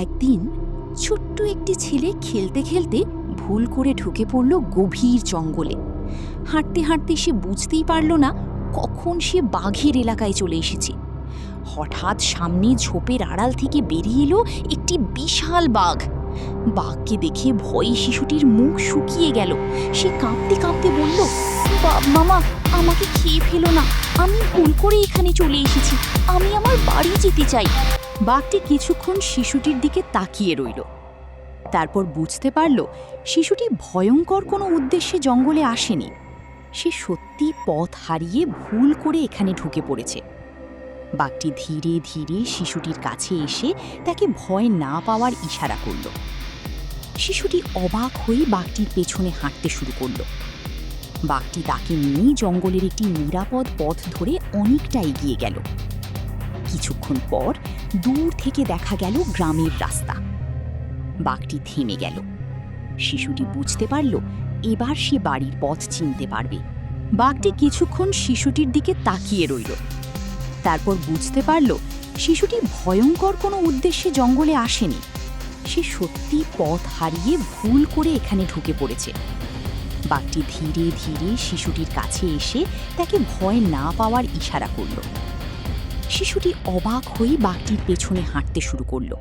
একদিন ছোট্ট একটি ছেলে খেলতে খেলতে ভুল করে ঢুকে পড়ল গভীর জঙ্গলে। হাঁটতে হাঁটতে সে বুঝতেই পারল না কখন সে বাঘের এলাকায় চলে এসেছে। হঠাৎ সামনে ঝোপের আড়াল থেকে বেরিয়ে এলো একটি বিশাল বাঘ। বাঘকে দেখে ভয়ে শিশুটির মুখ শুকিয়ে গেল। সে কাঁপতে কাঁপতে বলল, মামা, আমাকে খেয়ে ফেলো না, আমি ভুল করে এখানে চলে এসেছি, আমি আমার বাড়ি যেতে চাই। বাঘটি কিছুক্ষণ শিশুটির দিকে তাকিয়ে রইল। তারপর বুঝতে পারল শিশুটি ভয়ঙ্কর কোনো উদ্দেশ্যে জঙ্গলে আসেনি। সে সত্যি পথ হারিয়ে ভুল করে এখানে ঢুকে পড়েছে। বাঘটি ধীরে ধীরে শিশুটির কাছে এসে তাকে ভয় না পাওয়ার ইশারা করল। শিশুটি অবাক হয়ে বাঘটির পেছনে হাঁটতে শুরু করল। বাঘটি তাকে নিয়ে জঙ্গলের একটি নিরাপদ পথ ধরে অনেকটা এগিয়ে গেল। কিছুক্ষণ পর দূর থেকে দেখা গেল গ্রামের রাস্তা। বাঘটি থেমে গেল। শিশুটি বুঝতে পারল এবার সে বাড়ির পথ চিনতে পারবে। বাঘটি কিছুক্ষণ শিশুটির দিকে তাকিয়ে রইল। তারপর বুঝতে পারল শিশুটি ভয়ঙ্কর কোনো উদ্দেশ্যে জঙ্গলে আসেনি। সে সত্যি পথ হারিয়ে ভুল করে এখানে ঢুকে পড়েছে। বাঘটি ধীরে ধীরে শিশুটির কাছে এসে তাকে ভয় না পাওয়ার ইশারা করল। শিশুটি অবাক হয়ে বাঘটির পেছনে হাঁটতে শুরু করল।